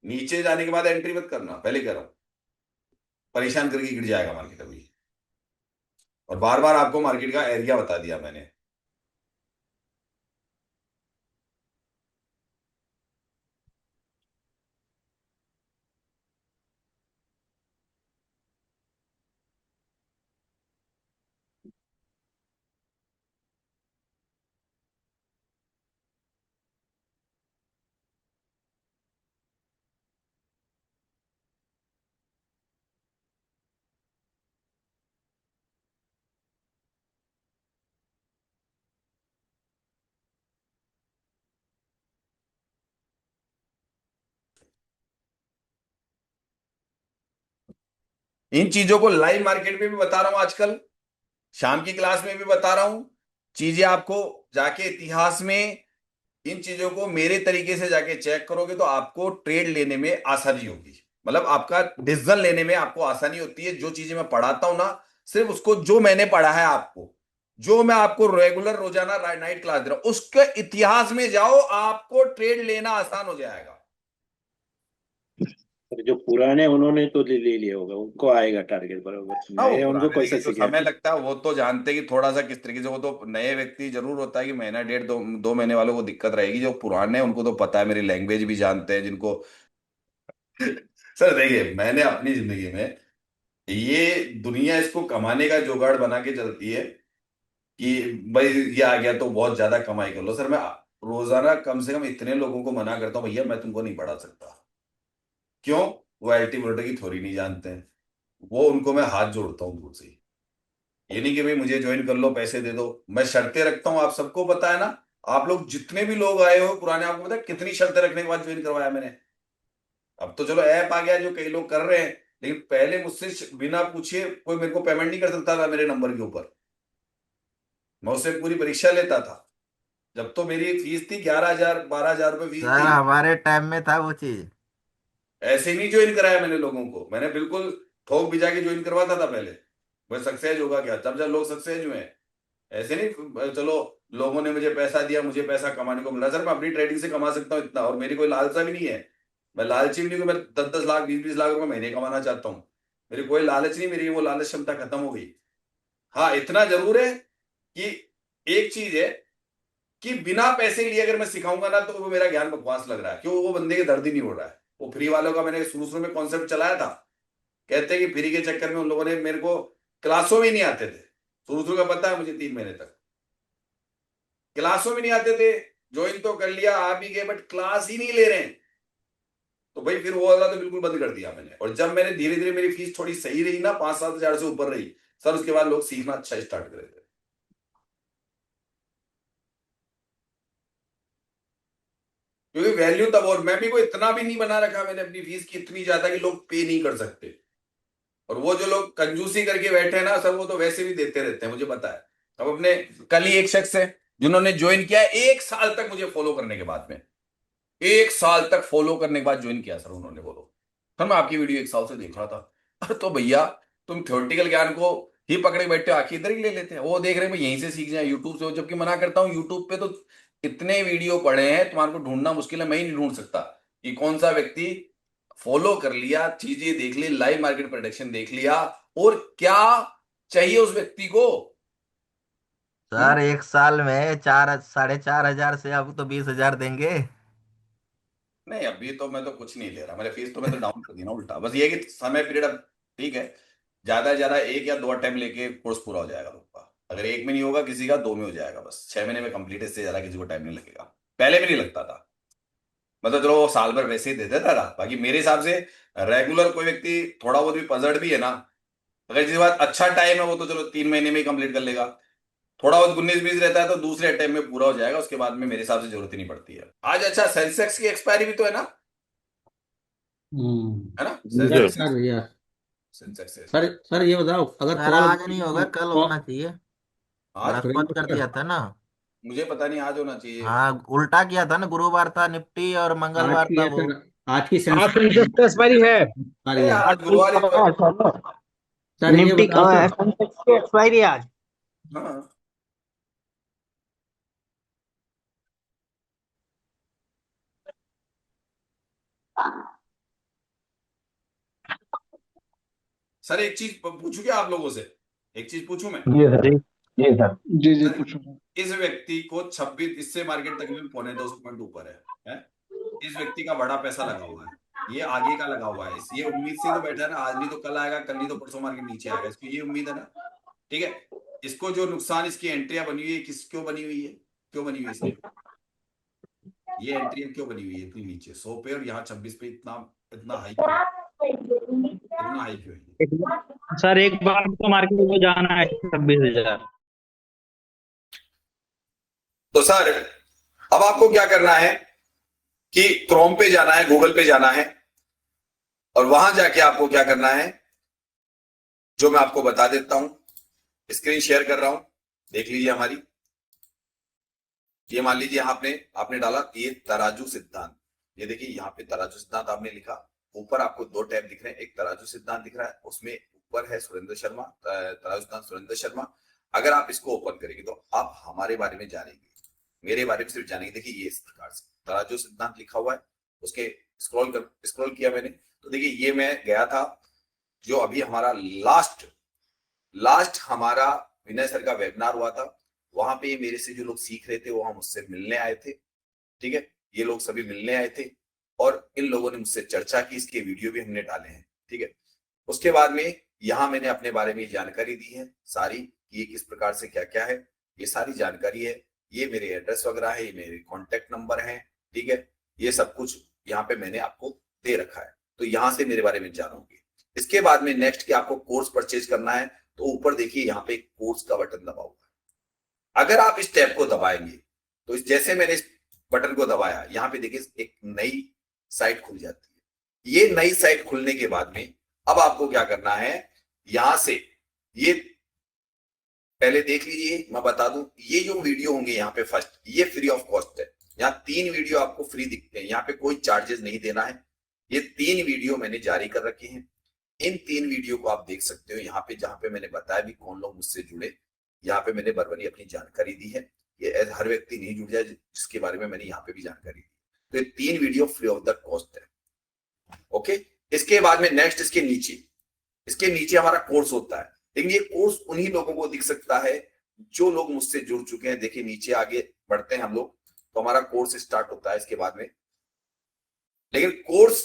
नीचे जाने के बाद एंट्री मत करना, पहले कह रहा हूं, परेशान करके गिर जाएगा मार्केट अभी। और बार बार आपको मार्केट का एरिया बता दिया मैंने। इन चीजों को लाइव मार्केट में भी बता रहा हूं, आजकल शाम की क्लास में भी बता रहा हूं। चीजें आपको जाके इतिहास में इन चीजों को मेरे तरीके से जाके चेक करोगे तो आपको ट्रेड लेने में आसानी होगी, मतलब आपका डिसीजन लेने में आपको आसानी होती है। जो चीजें मैं पढ़ाता हूं ना, सिर्फ उसको जो मैंने पढ़ा है आपको, जो मैं आपको रेगुलर रोजाना नाइट क्लास दे रहा हूं, उसके इतिहास में जाओ, आपको ट्रेड लेना आसान हो जाएगा। जो पुराने उन्होंने तो ले लिया होगा, उनको आएगा टारगेट बराबर। हाँ, वो नए उनको पुराने कैसे देखिए जो सीखे? समय लगता है वो तो जानते हैं कि थोड़ा सा किस तरीके से, वो तो नए व्यक्ति जरूर होता है कि महीना डेढ़ दो महीने वालों को दिक्कत रहेगी। जो पुराने हैं उनको तो पता है, मेरी लैंग्वेज भी जानते हैं जिनको सर देखिए, मैंने अपनी जिंदगी में ये दुनिया इसको कमाने का जुगाड़ बना के चलती है कि भाई ये आ गया तो बहुत ज्यादा कमाई कर लो। सर मैं रोजाना कम से कम इतने लोगों को मना करता हूँ, भैया मैं तुमको नहीं पढ़ा सकता। क्यों? वो एल्टीमेट की थ्योरी नहीं जानते हैं। वो उनको मैं हाथ जोड़ता हूँ दूर से ही। ये नहीं कि भाई मुझे ज्वाइन कर लो, पैसे दे दो। मैं शर्तें रखता हूँ, आप सबको पता है ना। आप लोग जितने भी लोग आए हो पुराने, आपको पता है कितनी शर्तें रखने के बाद ज्वाइन करवाया मैंने। अब तो चलो ऐप आ गया जो कई लोग कर रहे हैं, लेकिन पहले मुझसे बिना पूछे कोई मेरे को पेमेंट नहीं कर सकता था मेरे नंबर के ऊपर। मैं उससे पूरी परीक्षा लेता था। जब तो मेरी फीस थी 11,000 12,000 रुपये फीस सर थी। हमारे टाइम में था वो चीज। ऐसे ही नहीं ज्वाइन कराया मैंने लोगों को, मैंने बिल्कुल ठोक भिजा के ज्वाइन करवाता था पहले। वह सक्सेस होगा क्या? जब जब लोग सक्सेस हुए हैं, ऐसे नहीं चलो लोगों ने मुझे पैसा दिया, मुझे पैसा कमाने को मिला। सर मैं अपनी ट्रेडिंग से कमा सकता हूँ इतना, और मेरी कोई लालसा भी नहीं है। मैं लालची भी नहीं हूं, मैं 10-10 लाख 20-20 लाख रुपए महीने कमाना चाहता हूँ। मेरी कोई लालच नहीं, मेरी वो लालच क्षमता खत्म हो गई। हाँ इतना जरूर है कि एक चीज है कि बिना पैसे लिए अगर मैं सिखाऊंगा ना, तो वो मेरा ज्ञान बकवास लग रहा है। क्यों? वो बंदे के दर्द ही नहीं हो रहा है। वो फ्री वालों का मैंने शुरू शुरू में कॉन्सेप्ट चलाया था। कहते हैं कि फ्री के चक्कर में उन लोगों ने मेरे को क्लासों में नहीं आते थे। शुरू शुरू का पता है मुझे 3 महीने तक क्लासों में नहीं आते थे। ज्वाइन तो कर लिया, आ भी गए, बट क्लास ही नहीं ले रहे हैं। तो भाई फिर वो वाला तो बिल्कुल बंद कर दिया मैंने। और जब मैंने धीरे धीरे मेरी फीस थोड़ी सही रही ना, 5-7 हजार से ऊपर रही सर, उसके बाद लोग सीखना अच्छा स्टार्ट कर थे। क्योंकि वैल्यू तब, और मैं भी कोई इतना भी नहीं बना रखा मैंने अपनी फीस की इतनी ज्यादा कि लोग पे नहीं कर सकते। और वो जो लोग कंजूसी करके बैठे हैं ना सर, वो तो वैसे भी देते रहते हैं, मुझे पता है। अब अपने कल ही एक शख्स है जिन्होंने ज्वाइन किया 1 साल तक मुझे फॉलो करने के बाद में, 1 साल तक फॉलो करने के बाद ज्वाइन किया सर उन्होंने। बोलो सर मैं आपकी वीडियो 1 साल से देख रहा था। अरे तो भैया तुम थ्योरेटिकल ज्ञान को ही पकड़े बैठे हो, आखिर इधर ही ले लेते हैं। वो देख रहे हैं भाई यहीं से सीख जाए यूट्यूब से। जबकि मना करता हूँ, यूट्यूब पे तो इतने वीडियो पड़े हैं, तुम्हारे को ढूंढना मुश्किल है। मैं ही नहीं ढूंढ सकता कि कौन सा व्यक्ति फॉलो कर लिया, चीजें देख ली, लाइव मार्केट प्रेडिक्शन देख लिया, और क्या चाहिए उस व्यक्ति को। सर 1 साल में 4 साढ़े 4 हजार से अब तो 20 हजार देंगे। नहीं अभी तो मैं तो कुछ नहीं ले रहा, मेरे फीस तो मैं तो डाउन कर दी ना उल्टा। बस ये है कि समय पीरियड अब ठीक है, ज्यादा से ज्यादा 1 या 2 अटेम्प्ट लेके कोर्स पूरा हो जाएगा लोग का। अगर 1 में नहीं होगा किसी का, 2 में हो जाएगा। बस 6 महीने में कंप्लीट, इससे ज्यादा किसी को टाइम नहीं लगेगा। पहले भी नहीं लगता था, मतलब चलो वो साल भर वैसे ही दे देता था। बाकी मेरे हिसाब से रेगुलर कोई व्यक्ति थोड़ा बहुत भी पजड़ भी है ना, अगर जिस बात अच्छा टाइम है वो तो चलो 3 महीने में ही कंप्लीट कर लेगा। थोड़ा बहुत 19-20 रहता है तो दूसरे अटेम्प्ट में पूरा हो जाएगा। उसके बाद में मेरे हिसाब से जरूरत ही नहीं पड़ती है आज। अच्छा सेंसेक्स की एक्सपायरी भी तो है ना, है ना? सर सर यार सेंसेक्स से सर सर ये बताओ, अगर सर कॉल आज नहीं होगा, कल होना चाहिए। आज बृहस्पति कर दिया था ना। मुझे पता नहीं, आज होना चाहिए। हाँ उल्टा किया था ना, गुरुवार था निफ्टी और आज मंगलवार की था है वो। सर, आज की आज सेंसेक्स एक्सपायरी है। सर नहीं यार। आज गुरुवार ही तो है। सर ये निफ्टी बताओ सर, सेंसेक्स की एक्सपायरी आज। हाँ सर एक चीज पूछूं क्या आप लोगों से? एक चीज पूछूं मैं? जी सर, जी सर, जी सर, पूछो। इस व्यक्ति को 26, इससे मार्केट तकरीबन 2.25 ऊपर है? इस व्यक्ति का बड़ा पैसा लगा हुआ है, ये आगे का लगा हुआ है। ये उम्मीद से तो बैठा है ना, आज नहीं तो कल आएगा, कल नहीं तो परसों मार्केट नीचे आएगा, इसको ये उम्मीद है ना। ठीक है, इसको जो नुकसान, इसकी एंट्रियां बनी हुई है, किस क्यों बनी हुई है? क्यों बनी हुई है इसकी ये एंट्रियां क्यों बनी हुई है इतनी नीचे 100 पे, और यहाँ 26 पे इतना इतना हाई क्यों? इतना हाई क्यों है? सर एक बार तो मार्केट को जाना है 26,000। तो सर अब आपको क्या करना है कि क्रोम पे जाना है, गूगल पे जाना है, और वहां जाके आपको क्या करना है जो मैं आपको बता देता हूं, स्क्रीन शेयर कर रहा हूं, देख लीजिए हमारी। ये मान लीजिए आपने डाला ये तराजू सिद्धांत, ये देखिए यहाँ पे तराजू सिद्धांत आपने लिखा, ऊपर आपको दो टैब दिख रहे हैं, एक तराजू सिद्धांत दिख रहा है, उसमें ऊपर है सुरेंद्र शर्मा, तराजू सिद्धांत सुरेंद्र शर्मा। अगर आप इसको ओपन करेंगे तो आप हमारे बारे में जानेंगे, मेरे बारे में सिर्फ जानेंगे। देखिए ये इस प्रकार से तराजू सिद्धांत लिखा हुआ है, उसके स्क्रॉल किया मैंने तो देखिए ये मैं गया था, जो अभी हमारा लास्ट हमारा विनय सर का वेबिनार हुआ था, वहां पे मेरे से जो लोग सीख रहे थे वो मुझसे मिलने आए थे। ठीक है, ये लोग सभी मिलने आए थे और इन लोगों ने मुझसे चर्चा की, इसके वीडियो भी हमने डाले हैं। ठीक है, उसके बाद में यहाँ मैंने अपने बारे में जानकारी दी है सारी, ये किस प्रकार से क्या क्या है, ये सारी जानकारी है, ये मेरे एड्रेस वगैरह है, ये मेरे कॉन्टेक्ट नंबर है। ठीक है, ये सब कुछ यहाँ पे मैंने आपको दे रखा है, तो यहाँ से मेरे बारे में जानोगे। इसके बाद में नेक्स्ट कि आपको कोर्स परचेज करना है तो ऊपर देखिए यहाँ पे कोर्स का बटन दबा हुआ है। अगर आप इस टैब को दबाएंगे तो जैसे मैंने इस बटन को दबाया, यहाँ पे देखिए एक नई साइट खुल जाती है। ये नई साइट खुलने के बाद में अब आपको क्या करना है, यहां से ये पहले देख लीजिए, मैं बता दूं, ये जो वीडियो होंगे यहाँ पे फर्स्ट, ये फ्री ऑफ कॉस्ट है। यहाँ 3 वीडियो आपको फ्री दिखते हैं, यहाँ पे कोई चार्जेस नहीं देना है। ये 3 वीडियो मैंने जारी कर रखे हैं, इन 3 वीडियो को आप देख सकते हो। यहाँ पे जहां पे मैंने बताया भी कौन लोग मुझसे जुड़े, यहाँ पे मैंने बरबरी अपनी जानकारी दी है। ये हर व्यक्ति नहीं जुड़ जाए जिसके बारे में मैंने यहाँ पे भी जानकारी दी। तो ये 3 video free of the cost है। ओके, इसके बाद में नेक्स्ट इसके नीचे हमारा कोर्स होता है, लेकिन ये कोर्स उन्हीं लोगों को दिख सकता है जो लोग मुझसे जुड़ चुके हैं। देखिए नीचे आगे बढ़ते हैं हम लोग तो हमारा कोर्स स्टार्ट होता है इसके बाद में, लेकिन कोर्स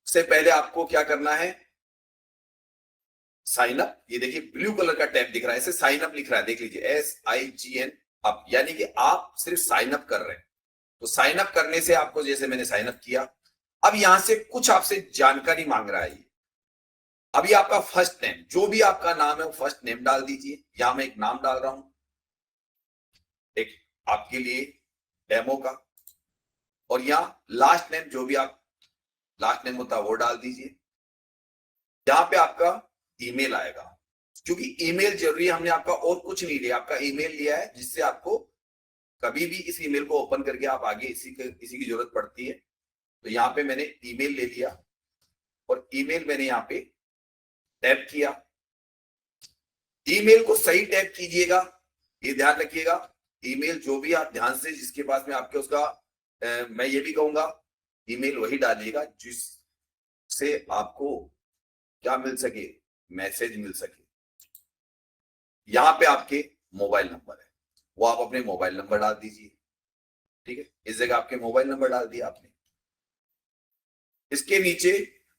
से पहले आपको क्या करना है, साइन अप। ये देखिए ब्लू कलर का टैब दिख रहा है, इसे साइन अप लिख रहा है, देख लीजिए SIGN अप, यानी कि आप सिर्फ साइन अप कर रहे हैं। तो साइन अप करने से आपको, जैसे मैंने साइन अप किया, अब यहां से कुछ आपसे जानकारी मांग रहा है। अभी आपका फर्स्ट नेम, जो भी आपका नाम है वो फर्स्ट नेम डाल दीजिए। यहां मैं एक नाम डाल रहा हूं, एक आपके लिए डेमो का, और यहां लास्ट नेम, जो भी आप लास्ट नेम होता है वो डाल दीजिए। यहां पे आपका ईमेल आएगा, क्योंकि ईमेल जरूरी है, हमने आपका और कुछ नहीं लिया, आपका ईमेल लिया है, जिससे आपको कभी भी इस ईमेल को ओपन करके आप आगे इसी की जरूरत पड़ती है। तो यहाँ पे मैंने ईमेल ले लिया और ईमेल मैंने यहाँ पे टैप किया। ईमेल को सही टैप कीजिएगा, ये ध्यान रखिएगा। ईमेल जो भी आप ध्यान से, जिसके पास में आपके उसका मैं ये भी कहूंगा ईमेल वही डालिएगा जिससे आपको क्या मिल सके, मैसेज मिल सके। यहां पे आपके मोबाइल नंबर है, वो आप अपने मोबाइल नंबर डाल दीजिए। ठीक है, इस जगह आपके मोबाइल नंबर डाल दिया आपने। इसके नीचे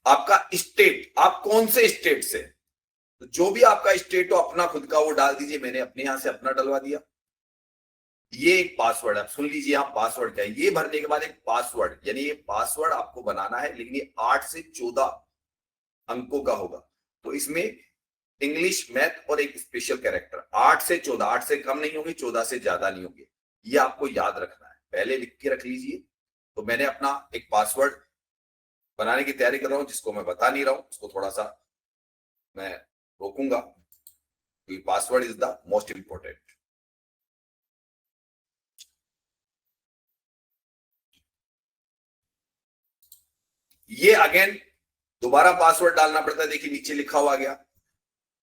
आपका स्टेट, आप कौन से स्टेट से, तो जो भी आपका स्टेट हो अपना खुद का वो डाल दीजिए। मैंने अपने यहां से अपना डलवा दिया। ये एक पासवर्ड है, सुन लीजिए यहां पासवर्ड क्या है। ये भरने के बाद एक पासवर्ड, यानी ये पासवर्ड आपको बनाना है, लेकिन ये 8 से 14 अंकों का होगा। तो इसमें इंग्लिश, मैथ और एक स्पेशल कैरेक्टर, 8 से 14, 8 से कम नहीं होंगे, 14 से ज्यादा नहीं होंगे। ये आपको याद रखना है, पहले लिख के रख लीजिए। तो मैंने अपना एक पासवर्ड बनाने की तैयारी कर रहा हूं, जिसको मैं बता नहीं रहा हूं, उसको थोड़ा सा मैं रोकूंगा, क्योंकि password is the most important. ये अगेन दोबारा पासवर्ड डालना पड़ता है। देखिए नीचे लिखा हुआ गया,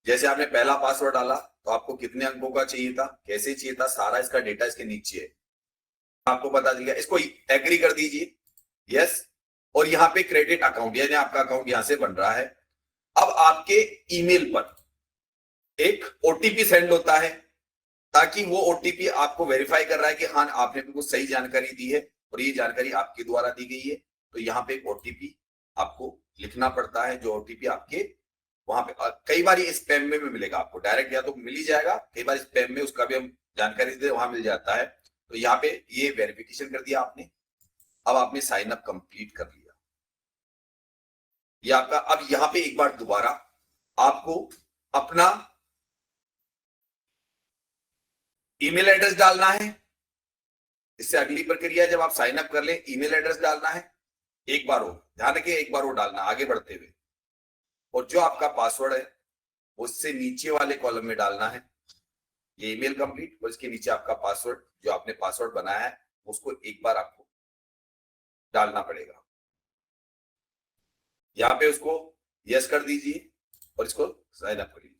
जैसे आपने पहला पासवर्ड डाला तो आपको कितने अंकों का चाहिए था, कैसे चाहिए था, सारा इसका डेटा इसके नीचे है, आपको पता चल गया। इसको एग्री कर दीजिए, यस। और यहाँ पे क्रेडिट अकाउंट, यानी आपका अकाउंट यहां से बन रहा है। अब आपके ईमेल पर एक OTP सेंड होता है, ताकि वो OTP आपको वेरीफाई कर रहा है कि हाँ आपने बिल्कुल सही जानकारी दी है और ये जानकारी आपके द्वारा दी गई है। तो यहाँ पे एक OTP आपको लिखना पड़ता है, जो OTP आपके वहां पे कई बार ये स्पैम में भी मिलेगा आपको, डायरेक्ट या तो मिल ही जाएगा, कई बार स्पैम में उसका भी हम जानकारी देते वहां मिल जाता है। तो यहाँ पे ये वेरिफिकेशन कर दिया आपने। अब आपने साइन अप कंप्लीट कर लिया, ये आपका। अब यहाँ पे एक बार दोबारा आपको अपना ईमेल एड्रेस डालना है। इससे अगली प्रक्रिया, जब आप साइन अप कर ले, ईमेल एड्रेस डालना है। एक बार हो, ध्यान रखिए, एक बार वो डालना आगे बढ़ते हुए। और जो आपका पासवर्ड है उससे नीचे वाले कॉलम में डालना है ये ईमेल कंप्लीट, और इसके नीचे आपका पासवर्ड, जो आपने पासवर्ड बनाया है उसको एक बार आपको डालना पड़ेगा। यहाँ पे उसको यस कर दीजिए और इसको साइन अप करिए।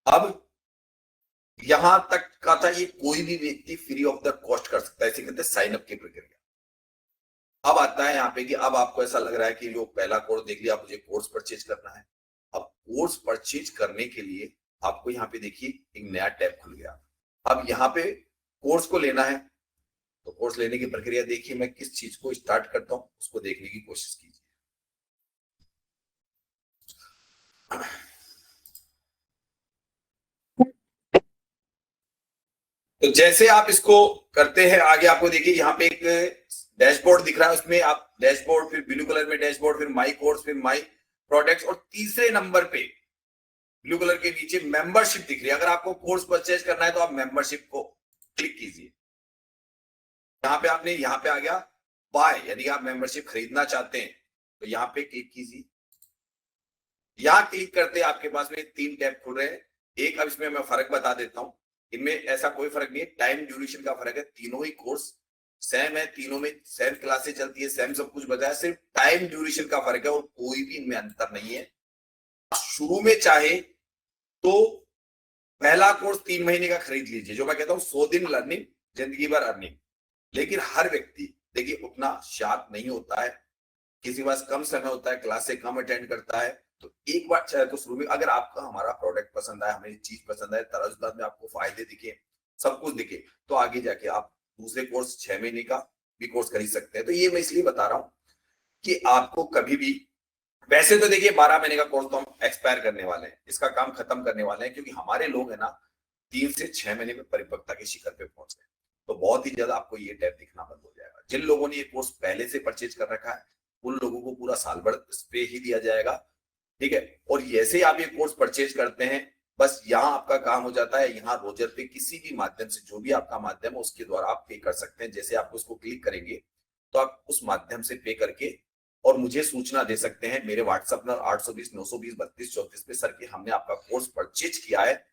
अब यहां तक का था ये कोई भी व्यक्ति फ्री ऑफ द कॉस्ट कर सकता है, इसे कहते हैं साइन अप की प्रक्रिया। अब आता है यहाँ पे कि अब आपको ऐसा लग रहा है कि जो पहला कोर्स देख लिया, मुझे कोर्स परचेज करना है। अब कोर्स परचेज करने के लिए आपको यहाँ पे देखिए एक नया टैब खुल गया। अब यहाँ पे कोर्स को लेना है, तो कोर्स लेने की प्रक्रिया देखिए, मैं किस चीज को स्टार्ट करता हूं उसको देखने की कोशिश कीजिए। तो जैसे आप इसको करते हैं आगे आपको देखिए यहाँ पे एक डैशबोर्ड दिख रहा है, उसमें आप डैशबोर्ड, फिर ब्लू कलर में डैशबोर्ड, फिर माई कोर्स, फिर माई प्रोडक्ट्स, और तीसरे नंबर पे ब्लू कलर के नीचे मेंबरशिप दिख रही है। अगर आपको कोर्स परचेज करना है तो आप मेंबरशिप को क्लिक कीजिए। यहाँ पे आपने यहाँ पे आ गया बाय, यानी कि आप मेंबरशिप खरीदना चाहते हैं तो यहाँ पे क्लिक कीजिए। यहाँ क्लिक करते आपके पास में 3 टैब खुल रहे हैं। एक, अब इसमें मैं फर्क बता देता हूं, इनमें ऐसा कोई फर्क नहीं है, टाइम ड्यूरेशन का फर्क है। तीनों ही कोर्स सेम है, तीनों में सेम क्लासेस चलती है, सेम सब कुछ बताया, सिर्फ टाइम ड्यूरेशन का फर्क है और कोई भी इनमें अंतर नहीं है। शुरू में चाहे तो पहला कोर्स 3 महीने का खरीद लीजिए, जो मैं कहता हूं 100 दिन लर्निंग जिंदगी भर अर्निंग। लेकिन हर व्यक्ति देखिए उतना शार्प नहीं होता है, किसी के पास कम समय होता है, क्लासे कम अटेंड करता है, तो एक बार चाहे तो शुरू में अगर आपका हमारा प्रोडक्ट पसंद आए, हमें चीज पसंद आए, तराजूदार में आपको फायदे दिखे, सब कुछ दिखे, तो आगे जाके आप दूसरे कोर्स 6 महीने का भी कोर्स खरीद सकते हैं। तो ये मैं इसलिए बता रहा हूं कि आपको कभी भी, वैसे तो देखिए 12 महीने का कोर्स तो हम एक्सपायर करने वाले हैं, इसका काम खत्म करने वाले हैं, क्योंकि हमारे लोग है ना 3 से 6 महीने में परिपक्वता के शिखर पे पहुंच गए। तो बहुत ही ज्यादा आपको ये टैब दिखना बंद हो जाएगा। जिन लोगों ने ये कोर्स पहले से परचेज कर रखा है उन लोगों को पूरा साल भर इस पे ही दिया जाएगा, ठीक है। और जैसे आप ये कोर्स परचेज करते हैं, बस यहाँ आपका काम हो जाता है, यहाँ रोजर पे किसी भी माध्यम से, जो भी आपका माध्यम है उसके द्वारा आप पे कर सकते हैं। जैसे आप उसको क्लिक करेंगे तो आप उस माध्यम से पे करके और मुझे सूचना दे सकते हैं। मेरे व्हाट्सएप नंबर 820 920 32 34 पे सर कि हमने आपका कोर्स परचेज किया है,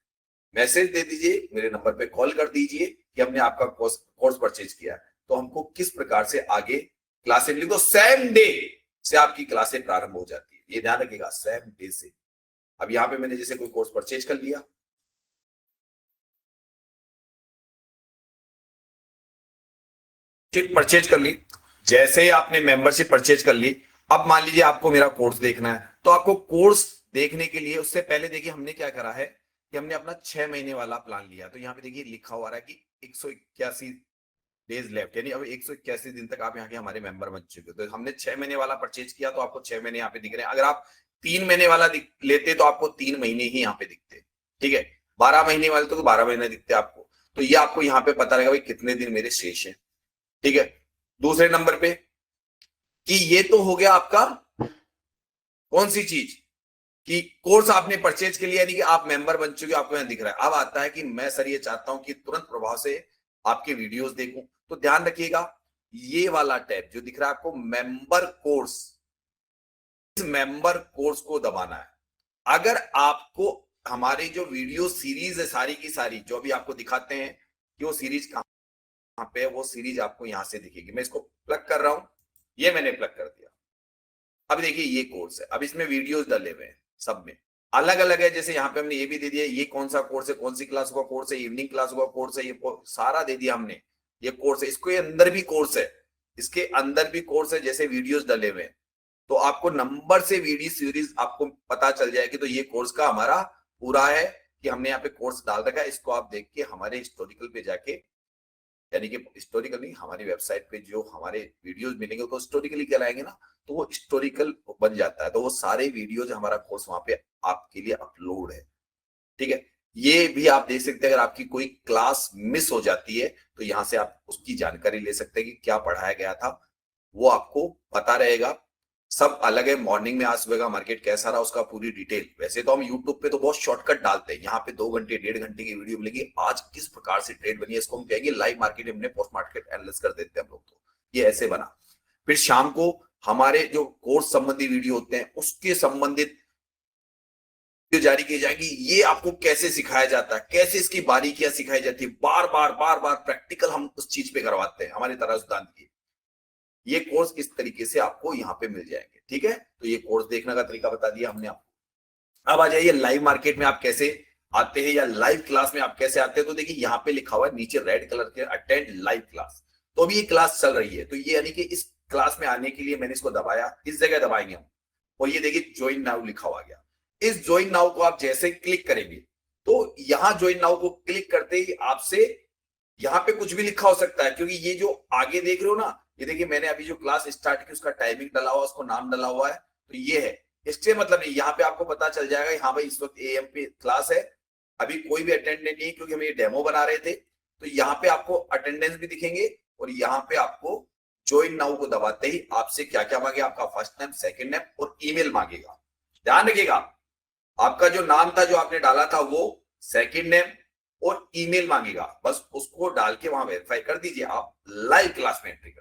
मैसेज दे दीजिए, मेरे नंबर पे कॉल कर दीजिए कि हमने आपका कोर्स परचेज किया है। तो हमको किस प्रकार से आगे क्लासें मिली, तो सेम डे से आपकी क्लासें प्रारंभ हो जाती है, ये ध्यान रखिएगा, सेम डे से। अब यहाँ पे मैंने जैसे कोई कोर्स परचेज कर लिया, परचेज कर ली, जैसे ही आपने मेंबरशिप परचेज कर ली, अब मान लीजिए आपको मेरा कोर्स देखना है, तो आपको कोर्स देखने के लिए उससे पहले देखिए हमने क्या करा है कि हमने अपना 6 महीने वाला प्लान लिया। तो यहाँ पे देखिए लिखा हुआ है कि 181 डेज लेफ्ट, यानी अब 181 दिन तक आप यहाँ के हमारे मेंबर बन चुके हो। तो हमने 6 महीने वाला परचेज किया तो आपको 6 महीने यहाँ पे दिख रहे हैं। अगर आप 3 महीने वाला लेते तो आपको 3 महीने ही यहाँ पे दिखते, ठीक है। 12 महीने वाले तो 12 महीने दिखते आपको। तो ये आपको यहाँ पे पता रहेगा भाई कितने दिन मेरे शेष है, ठीक है। दूसरे नंबर पे कि ये तो हो गया आपका कौन सी चीज कि कोर्स आपने परचेज के लिए, यानी कि आप मेंबर बन चुके, आपको यहां दिख रहा है। अब आता है कि मैं सर ये चाहता हूं कि तुरंत प्रभाव से आपके वीडियोस देखूं, तो ध्यान रखिएगा ये वाला टैब जो दिख रहा है आपको मेंबर कोर्स, इस मेंबर कोर्स को दबाना है। अगर आपको हमारी जो वीडियो सीरीज है सारी की सारी जो अभी आपको दिखाते हैं कि वो सीरीज कहां पे है, वो सीरीज आपको यहां से दिखेगी। मैं इसको प्लग कर रहा हूं, ये मैंने प्लग कर दिया। अब देखिए ये कोर्स है, अब इसमें वीडियोस डले हुए हैं, सब में अलग अलग है। जैसे यहाँ पे हमने ये भी दे दिया ये कौन सा कोर्स है, कौन सी क्लास का कोर्स है, इवनिंग क्लास का कोर्स है, ये सारा दे दिया हमने। ये कोर्स है, इसके अंदर भी कोर्स है, इसके अंदर भी कोर्स है, जैसे वीडियोस डले हुए हैं। तो आपको नंबर से वीडियो सीरीज आपको पता चल जाएगी। तो ये कोर्स का हमारा पूरा है कि हमने यहाँ पे कोर्स डाल रखा है। इसको आप देख के हमारे हिस्टोरिकल पे जाके, यानी कि हिस्टोरिकल नहीं, हमारी वेबसाइट पे जो हमारे वीडियोस मिलेंगे तो हिस्टोरिकली कहलाएंगे ना, तो वो हिस्टोरिकल बन जाता है। तो वो सारे वीडियोस हमारा कोर्स वहां पे आपके लिए अपलोड है, ठीक है। ये भी आप देख सकते हैं, अगर आपकी कोई क्लास मिस हो जाती है तो यहाँ से आप उसकी जानकारी ले सकते हैं कि क्या पढ़ाया गया था, वो आपको पता रहेगा। सब अलग है, मॉर्निंग में आज सुबह का मार्केट कैसा रहा उसका पूरी डिटेल। वैसे तो हम यूट्यूब पे तो बहुत शॉर्टकट डालते हैं, यहाँ पे 2 घंटे 1.5 घंटे की वीडियो मिलेगी, आज किस प्रकार से ट्रेड बनी है, इसको हम कहेंगे लाइव मार्केट, हमने पोस्ट मार्केट एनालिसिस कर देते हैं हम लोग। तो ये ऐसे बना। फिर शाम को हमारे जो कोर्स संबंधी वीडियो होते हैं उसके संबंधित जो जारी की जाएगी, ये आपको कैसे सिखाया जाता है, कैसे इसकी बारीकियां सिखाई जाती है, बार बार प्रैक्टिकल हम उस चीज पे करवाते हैं हमारे तराजुदान की। ये कोर्स इस तरीके से आपको यहाँ पे मिल जाएंगे, ठीक है। तो ये कोर्स देखने का तरीका बता दिया हमने आपको। अब आ जाइए लाइव मार्केट में आप कैसे आते हैं या लाइव क्लास में आप कैसे आते हैं। तो देखिए यहाँ पे लिखा हुआ है नीचे रेड कलर के अटेंड लाइव क्लास। तो अभी ये क्लास चल रही है, तो ये यानी कि इस क्लास में आने के लिए मैंने इसको दबाया, इस जगह दबाएंगे हम, और ये देखिए ज्वाइन नाउ लिखा हुआ गया। इस ज्वाइन नाउ को आप जैसे क्लिक करेंगे तो यहाँ ज्वाइन नाउ को क्लिक करते ही आपसे यहाँ पे कुछ भी लिखा हो सकता है, क्योंकि ये जो आगे देख रहे हो ना, ये देखिए मैंने अभी जो क्लास स्टार्ट की उसका टाइमिंग डाला हुआ, उसको नाम डाला हुआ है, तो ये है। इससे मतलब नहीं, यहाँ पे आपको पता चल जाएगा हाँ भाई इस वक्त AM पे क्लास है, अभी कोई भी अटेंडेंट नहीं, क्योंकि हम ये डेमो बना रहे थे। तो यहाँ पे आपको अटेंडेंस भी दिखेंगे और यहाँ पे आपको ज्वाइन नाउ को दबाते ही आपसे क्या क्या मांगेगा, आपका फर्स्ट नेम, सेकंड नेम और ईमेल मांगेगा। ध्यान रखिएगा, आपका जो नाम था जो आपने डाला था वो, सेकंड नेम और ईमेल मांगेगा, बस उसको डाल के वहां वेरीफाई कर दीजिए, आप लाइव क्लास में एंट्री कर